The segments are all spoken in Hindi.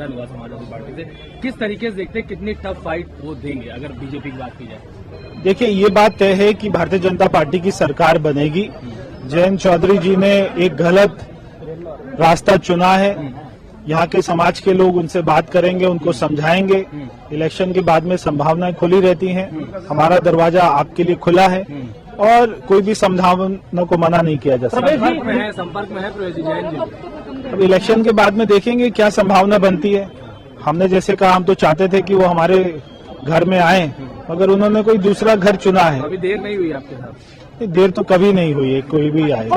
हुआ समाजवादी पार्टी से, किस तरीके से देखते हैं, कितनी टफ फाइट वो देंगे अगर बीजेपी की बात की जाए? देखिए, ये बात तय है कि भारतीय जनता पार्टी की सरकार बनेगी। जयंत चौधरी जी ने एक गलत रास्ता चुना है। यहाँ के समाज के लोग उनसे बात करेंगे, उनको समझाएंगे। इलेक्शन के बाद में संभावनाएं खुली रहती हैं। हमारा दरवाजा आपके लिए खुला है और कोई भी संभावना को मना नहीं किया जा सकता। संपर्क में है प्रवेश जैन जी। अब इलेक्शन के बाद में देखेंगे क्या संभावना बनती है। हमने जैसे कहा, हम तो चाहते थे कि वो हमारे घर में आए, मगर उन्होंने कोई दूसरा घर चुना है। अभी देर नहीं हुई आपके साथ? देर तो कभी नहीं हुई है, कोई भी आए।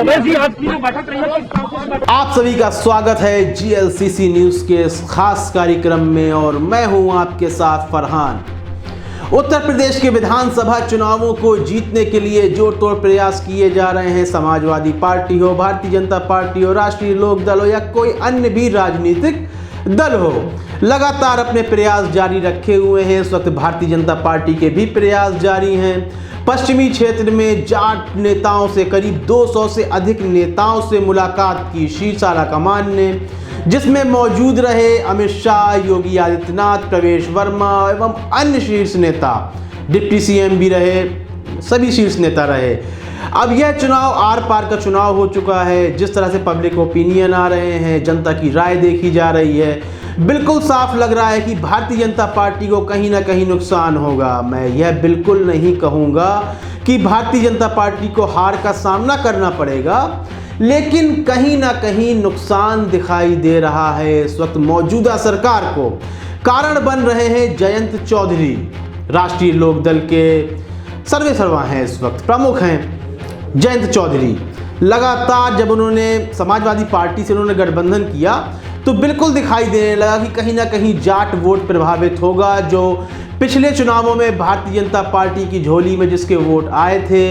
आप सभी का स्वागत है जीएलसीसी न्यूज के इस खास कार्यक्रम में और मैं हूं आपके साथ फरहान। उत्तर प्रदेश के विधानसभा चुनावों को जीतने के लिए जोर तोड़ प्रयास किए जा रहे हैं। समाजवादी पार्टी हो, भारतीय जनता पार्टी हो, राष्ट्रीय लोक दल हो या कोई अन्य भी राजनीतिक दल हो, लगातार अपने प्रयास जारी रखे हुए हैं। इस वक्त भारतीय जनता पार्टी के भी प्रयास जारी हैं। पश्चिमी क्षेत्र में जाट नेताओं से करीब 200 से अधिक नेताओं से मुलाकात की शीर्ष आलाकमान ने, जिसमें मौजूद रहे अमित शाह, योगी आदित्यनाथ, प्रवेश वर्मा एवं अन्य शीर्ष नेता, डिप्टी सीएम भी रहे, सभी शीर्ष नेता रहे। अब यह चुनाव आर पार का चुनाव हो चुका है। जिस तरह से पब्लिक ओपिनियन आ रहे हैं, जनता की राय देखी जा रही है, बिल्कुल साफ लग रहा है कि भारतीय जनता पार्टी को कहीं ना कहीं नुकसान होगा। मैं यह बिल्कुल नहीं कहूँगा कि भारतीय जनता पार्टी को हार का सामना करना पड़ेगा, लेकिन कहीं ना कहीं नुकसान दिखाई दे रहा है इस वक्त मौजूदा सरकार को। कारण बन रहे हैं जयंत चौधरी, राष्ट्रीय लोक दल के सर्वे सर्वा हैं, इस वक्त प्रमुख हैं जयंत चौधरी। लगातार जब उन्होंने समाजवादी पार्टी से उन्होंने गठबंधन किया तो बिल्कुल दिखाई देने लगा कि कहीं ना कहीं जाट वोट प्रभावित होगा। जो पिछले चुनावों में भारतीय जनता पार्टी की झोली में जिसके वोट आए थे,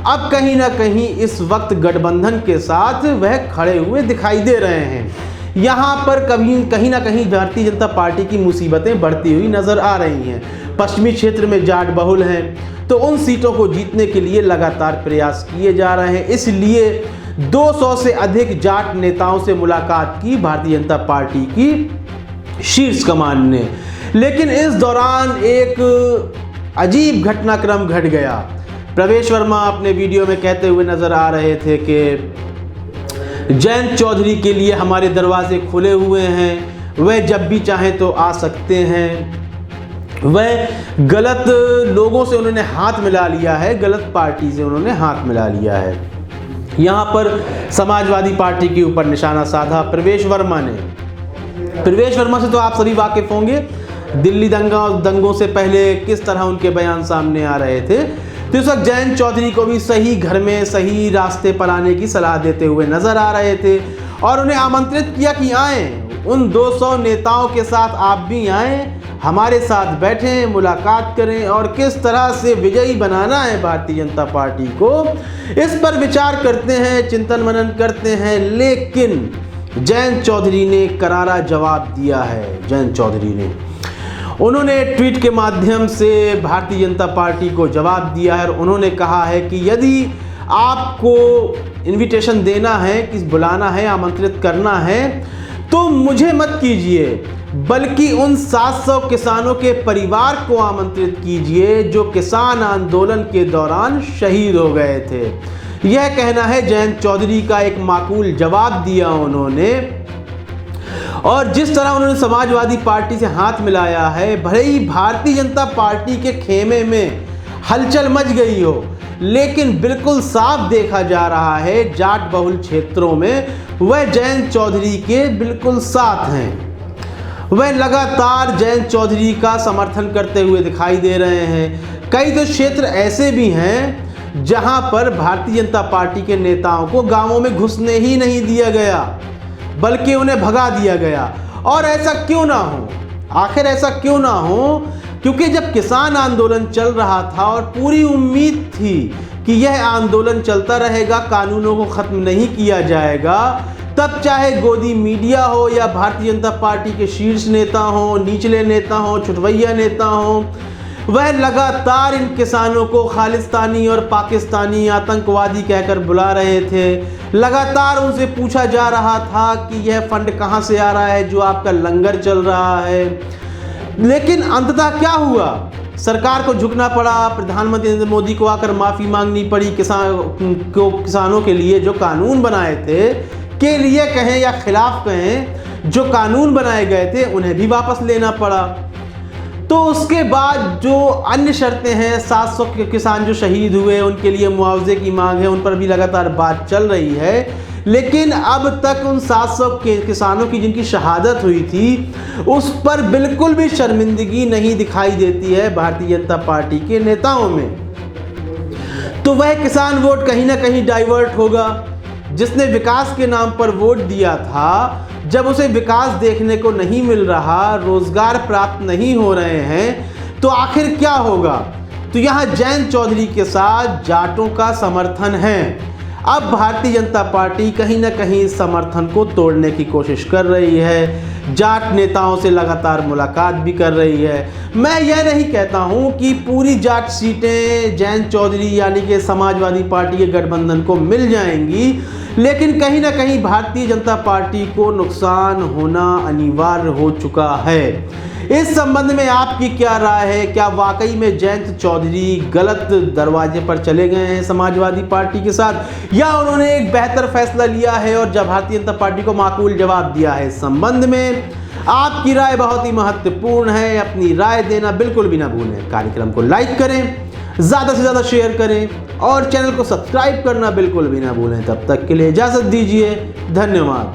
अब कहीं ना कहीं इस वक्त गठबंधन के साथ वह खड़े हुए दिखाई दे रहे हैं। यहाँ पर कहीं ना कहीं भारतीय जनता पार्टी की मुसीबतें बढ़ती हुई नजर आ रही हैं। पश्चिमी क्षेत्र में जाट बहुल हैं, तो उन सीटों को जीतने के लिए लगातार प्रयास किए जा रहे हैं। इसलिए 200 से अधिक जाट नेताओं से मुलाकात की भारतीय जनता पार्टी की शीर्ष कमान ने। लेकिन इस दौरान एक अजीब घटनाक्रम घट गया। प्रवेश वर्मा अपने वीडियो में कहते हुए नजर आ रहे थे कि जयंत चौधरी के लिए हमारे दरवाजे खुले हुए हैं, वह जब भी चाहें तो आ सकते हैं। वह गलत लोगों से उन्होंने हाथ मिला लिया है, गलत पार्टी से उन्होंने हाथ मिला लिया है। यहाँ पर समाजवादी पार्टी के ऊपर निशाना साधा प्रवेश वर्मा ने। प्रवेश वर्मा से तो आप सभी वाकिफ होंगे, दिल्ली दंगों से पहले किस तरह उनके बयान सामने आ रहे थे। तो इस वक्त जयंत चौधरी को भी सही घर में सही रास्ते पर आने की सलाह देते हुए नजर आ रहे थे और उन्हें आमंत्रित किया कि आएं, उन 200 नेताओं के साथ आप भी आएं, हमारे साथ बैठें, मुलाकात करें और किस तरह से विजयी बनाना है भारतीय जनता पार्टी को, इस पर विचार करते हैं, चिंतन मनन करते हैं। लेकिन जयंत चौधरी ने करारा जवाब दिया है। जयंत चौधरी ने उन्होंने ट्वीट के माध्यम से भारतीय जनता पार्टी को जवाब दिया है और उन्होंने कहा है कि यदि आपको इनविटेशन देना है, किस बुलाना है, आमंत्रित करना है, तो मुझे मत कीजिए, बल्कि उन 700 किसानों के परिवार को आमंत्रित कीजिए जो किसान आंदोलन के दौरान शहीद हो गए थे। यह कहना है जयंत चौधरी का। एक माकूल जवाब दिया उन्होंने। और जिस तरह उन्होंने समाजवादी पार्टी से हाथ मिलाया है, भले ही भारतीय जनता पार्टी के खेमे में हलचल मच गई हो, लेकिन बिल्कुल साफ देखा जा रहा है जाट बहुल क्षेत्रों में वह जयंत चौधरी के बिल्कुल साथ हैं। वह लगातार जयंत चौधरी का समर्थन करते हुए दिखाई दे रहे हैं। कई तो क्षेत्र ऐसे भी हैं जहां पर भारतीय जनता पार्टी के नेताओं को गांवों में घुसने ही नहीं दिया गया, बल्कि उन्हें भगा दिया गया। और ऐसा क्यों ना हो, आखिर ऐसा क्यों ना हो, क्योंकि जब किसान आंदोलन चल रहा था और पूरी उम्मीद थी कि यह आंदोलन चलता रहेगा, कानूनों को खत्म नहीं किया जाएगा, तब चाहे गोदी मीडिया हो या भारतीय जनता पार्टी के शीर्ष नेता हो, निचले नेता हो, छुटवैया नेता हो, वह लगातार इन किसानों को खालिस्तानी और पाकिस्तानी आतंकवादी कहकर बुला रहे थे। लगातार उनसे पूछा जा रहा था कि यह फंड कहां से आ रहा है जो आपका लंगर चल रहा है। लेकिन अंततः क्या हुआ, सरकार को झुकना पड़ा, प्रधानमंत्री नरेंद्र मोदी को आकर माफी मांगनी पड़ी। किसानों के लिए जो कानून बनाए थे, के लिए कहें या खिलाफ कहें, जो कानून बनाए गए थे उन्हें भी वापस लेना पड़ा। तो उसके बाद जो अन्य शर्तें हैं, 700 किसान जो शहीद हुए उनके लिए मुआवजे की मांग है, उन पर भी लगातार बात चल रही है। लेकिन अब तक उन 700 किसानों की जिनकी शहादत हुई थी उस पर बिल्कुल भी शर्मिंदगी नहीं दिखाई देती है भारतीय जनता पार्टी के नेताओं में। तो वह किसान वोट कहीं ना कहीं डाइवर्ट होगा। जिसने विकास के नाम पर वोट दिया था, जब उसे विकास देखने को नहीं मिल रहा, रोजगार प्राप्त नहीं हो रहे हैं, तो आखिर क्या होगा। तो यहां जयंत चौधरी के साथ जाटों का समर्थन है। अब भारतीय जनता पार्टी कहीं ना कहीं इस समर्थन को तोड़ने की कोशिश कर रही है, जाट नेताओं से लगातार मुलाकात भी कर रही है। मैं यह नहीं कहता हूं कि पूरी जाट सीटें जयंत चौधरी यानी कि समाजवादी पार्टी के गठबंधन को मिल जाएंगी, लेकिन कहीं ना कहीं भारतीय जनता पार्टी को नुकसान होना अनिवार्य हो चुका है। इस संबंध में आपकी क्या राय है? क्या वाकई में जयंत चौधरी गलत दरवाजे पर चले गए हैं समाजवादी पार्टी के साथ, या उन्होंने एक बेहतर फैसला लिया है और जब भारतीय जनता पार्टी को माकूल जवाब दिया है? इस संबंध में आपकी राय बहुत ही महत्वपूर्ण है। अपनी राय देना बिल्कुल भी ना भूलें। कार्यक्रम को लाइक करें, ज़्यादा से ज़्यादा शेयर करें और चैनल को सब्सक्राइब करना बिल्कुल भी ना भूलें। तब तक के लिए इजाज़त दीजिए। धन्यवाद।